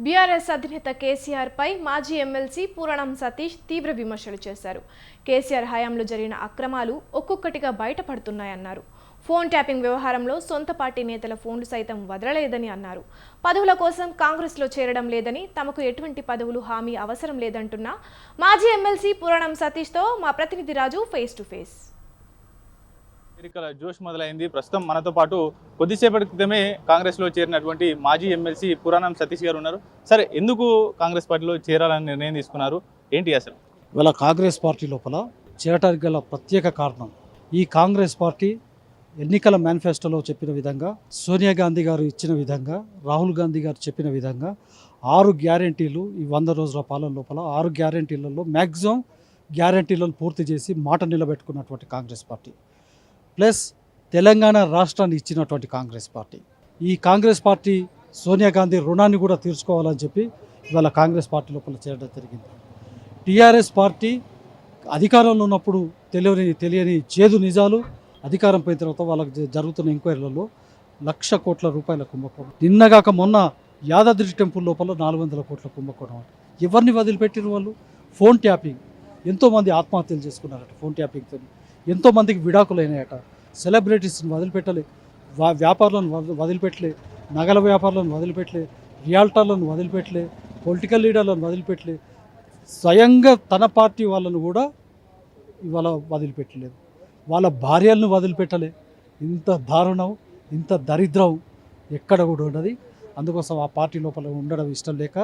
BRS అధినేత కేసీఆర్ పై మాజీ MLC పూరణం Satish తీవ్ర విమర్శలు చేశారు. కేసీఆర్ హయాంలో జరిగిన అక్రమాలు ఒక్కొక్కటిగా బయటపడుతున్నాయన్నారు. ఫోన్ ట్యాపింగ్ వ్యవహారంలో సొంత పార్టీ నేతల ఫోన్లు సైతం వదలలేదని అన్నారు. పదవుల కోసం కాంగ్రెస్లో చేరడం లేదని, తమకు ఎటువంటి పదవులు హామీ అవసరం లేదంటున్న మాజీ ఎమ్మెల్సీ పూరణం సతీష్తో మా ప్రతినిధి రాజు ఫేస్ టు ఫేస్. ఎన్నికల జోష్ మొదలైంది. ప్రస్తుతం మనతో పాటు కొద్దిసేపటి క్రితమే కాంగ్రెస్లో చేరినటువంటి మాజీ ఎమ్మెల్సీ పూరణం సతీష్ గారు ఉన్నారు. సరే, ఎందుకు కాంగ్రెస్ పార్టీలో చేరాలని నిర్ణయం తీసుకున్నారు, ఏంటి అసలు? ఇవాళ కాంగ్రెస్ పార్టీ లోపల చేరటానికి గల ప్రత్యేక కారణం, ఈ కాంగ్రెస్ పార్టీ ఎన్నికల మేనిఫెస్టోలో చెప్పిన విధంగా, సోనియా గాంధీ గారు ఇచ్చిన విధంగా, రాహుల్ గాంధీ గారు చెప్పిన విధంగా 6 గ్యారెంటీలు, ఈ 100 రోజుల పాలన లోపల 6 గ్యారెంటీలలో మ్యాక్సిమం గ్యారెంటీలను పూర్తి చేసి మాట నిలబెట్టుకున్నటువంటి కాంగ్రెస్ పార్టీ, ప్లస్ తెలంగాణ రాష్ట్రాన్ని ఇచ్చినటువంటి కాంగ్రెస్ పార్టీ. ఈ కాంగ్రెస్ పార్టీ సోనియా గాంధీ రుణాన్ని కూడా తీర్చుకోవాలని చెప్పి ఇవాళ కాంగ్రెస్ పార్టీ లోపల చేరడం జరిగింది. టీఆర్ఎస్ పార్టీ అధికారంలో ఉన్నప్పుడు తెలియని చేదు నిజాలు, అధికారం పోయిన తర్వాత వాళ్ళకి జరుగుతున్న ఎంక్వైరీలలో 1,00,000 కోట్ల రూపాయల కుంభకోణం, నిన్నగాక మొన్న యాదాద్రి టెంపుల్ లోపల 400 కోట్ల కుంభకోణం. ఎవరిని వదిలిపెట్టిన వాళ్ళు? Phone tapping. ఎంతోమంది ఆత్మహత్యలు చేసుకున్నారట ఫోన్ ట్యాపింగ్తో, ఎంతోమందికి విడాకులైనాయట. సెలబ్రిటీస్ని వదిలిపెట్టలే, వ్యాపారులను వదిలిపెట్టలే, నగల వ్యాపారులను వదిలిపెట్టలే, రియాల్టర్లను వదిలిపెట్టలే, పొలిటికల్ లీడర్లను వదిలిపెట్టలే, స్వయంగా తన పార్టీ వాళ్ళను కూడా ఇవాళ వదిలిపెట్టలేదు, వాళ్ళ భార్యలను వదిలిపెట్టలే. ఇంత దారుణం, ఇంత దరిద్రం ఎక్కడ కూడా ఉన్నది. అందుకోసం ఆ పార్టీ లోపల ఉండడం ఇష్టం లేక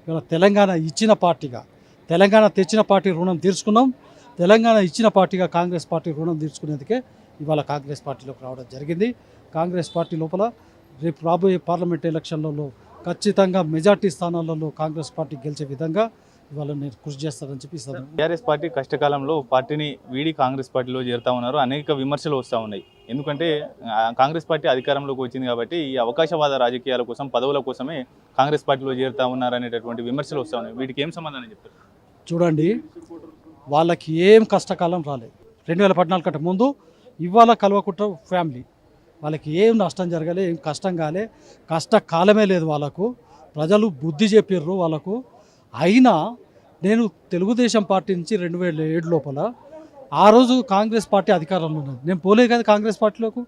ఇవాళ తెలంగాణ ఇచ్చిన పార్టీగా, తెలంగాణ తెచ్చిన పార్టీ రుణం తీర్చుకున్నాం, తెలంగాణ ఇచ్చిన పార్టీగా కాంగ్రెస్ పార్టీ రుణం తీర్చుకునేందుకే ఇవాళ కాంగ్రెస్ పార్టీలోకి రావడం జరిగింది. కాంగ్రెస్ పార్టీ లోపల రేపు రాబోయే పార్లమెంట్ ఎలక్షన్లలో ఖచ్చితంగా మెజార్టీ స్థానాలలో కాంగ్రెస్ పార్టీ గెలిచే విధంగా ఇవాళ నేను కృషి చేస్తానని చెప్పి టీఆర్ఎస్ పార్టీ కష్టకాలంలో పార్టీని వీడి కాంగ్రెస్ పార్టీలో చేరుతా ఉన్నారు. అనేక విమర్శలు వస్తూ ఉన్నాయి. ఎందుకంటే కాంగ్రెస్ పార్టీ అధికారంలోకి వచ్చింది కాబట్టి ఈ అవకాశవాద రాజకీయాల కోసం, పదవుల కోసమే కాంగ్రెస్ పార్టీలో చేరుతా ఉన్నారు అనేటటువంటి విమర్శలు వస్తూ ఉన్నాయి. వీటికి ఏం సమాధానం చెప్తారు? చూడండి, వాళ్ళకి ఏం కష్టకాలం రాలేదు. 2014 కంటే ముందు ఇవాళ కల్వకుట్ర ఫ్యామిలీ వాళ్ళకి ఏం నష్టం జరగలే, ఏం కష్టం కాలే, కష్టకాలమే లేదు వాళ్ళకు. ప్రజలు బుద్ధి చెప్పిర్రు వాళ్ళకు. అయినా నేను తెలుగుదేశం పార్టీ నుంచి 2007 లోపల, ఆ రోజు కాంగ్రెస్ పార్టీ అధికారంలో ఉన్నది, నేను పోలే కదా కాంగ్రెస్ పార్టీలోకి.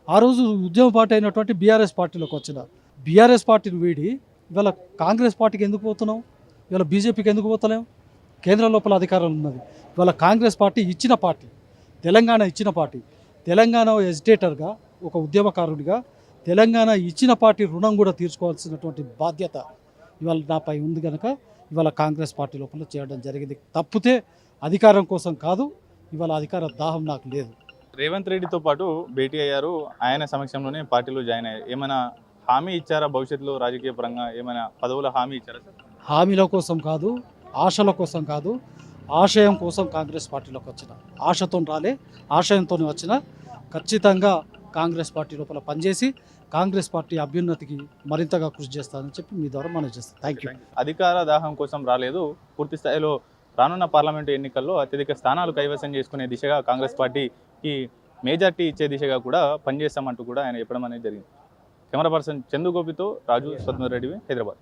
ఆ రోజు ఉద్యమ పార్టీ అయినటువంటి బీఆర్ఎస్ పార్టీలోకి వచ్చిన. బీఆర్ఎస్ పార్టీని వీడి ఇవాళ కాంగ్రెస్ పార్టీకి ఎందుకు పోతున్నాం? ఇవాళ బీజేపీకి ఎందుకు పోతలేం? కేంద్రం లోపల అధికారం ఉన్నది. ఇవాళ కాంగ్రెస్ పార్టీ ఇచ్చిన పార్టీ, తెలంగాణ ఇచ్చిన పార్టీ. తెలంగాణ ఎజిటేటర్గా, ఒక ఉద్యమకారుడిగా తెలంగాణ ఇచ్చిన పార్టీ రుణం కూడా తీర్చుకోవాల్సినటువంటి బాధ్యత ఇవాళ నాపై ఉంది కనుక ఇవాళ కాంగ్రెస్ పార్టీ లోపల చేయడం జరిగింది. తప్పితే అధికారం కోసం కాదు, ఇవాళ అధికార దాహం నాకు లేదు. రేవంత్ రెడ్డితో పాటు భేటీ అయ్యారు. ఆయన సమక్షంలోనే పార్టీలో జాయిన్ అయ్యారు. ఏమైనా హామీ ఇచ్చారా భవిష్యత్తులో రాజకీయ పరంగా? ఏమైనా పదవుల హామీ ఇచ్చారా సార్? హామీల కోసం కాదు, ఆశల కోసం కాదు, ఆశయం కోసం కాంగ్రెస్ పార్టీలోకి వచ్చిన. ఆశతో రాలే, ఆశయంతో వచ్చిన. ఖచ్చితంగా కాంగ్రెస్ పార్టీ లోపల పనిచేసి కాంగ్రెస్ పార్టీ అభ్యున్నతికి మరింతగా కృషి చేస్తానని చెప్పి మీ ద్వారా మనం చేస్తాం. Thank you. అధికార దాహం కోసం రాలేదు, పూర్తి స్థాయిలో రానున్న పార్లమెంటు ఎన్నికల్లో అత్యధిక స్థానాలు కైవసం చేసుకునే దిశగా కాంగ్రెస్ పార్టీకి మేజార్టీ ఇచ్చే దిశగా కూడా పనిచేస్తామంటూ కూడా ఆయన చెప్పడం అనేది జరిగింది. కెమెరా పర్సన్ చందు గోపితో రాజు, స్వతంత్ర రెడ్డి, హైదరాబాద్.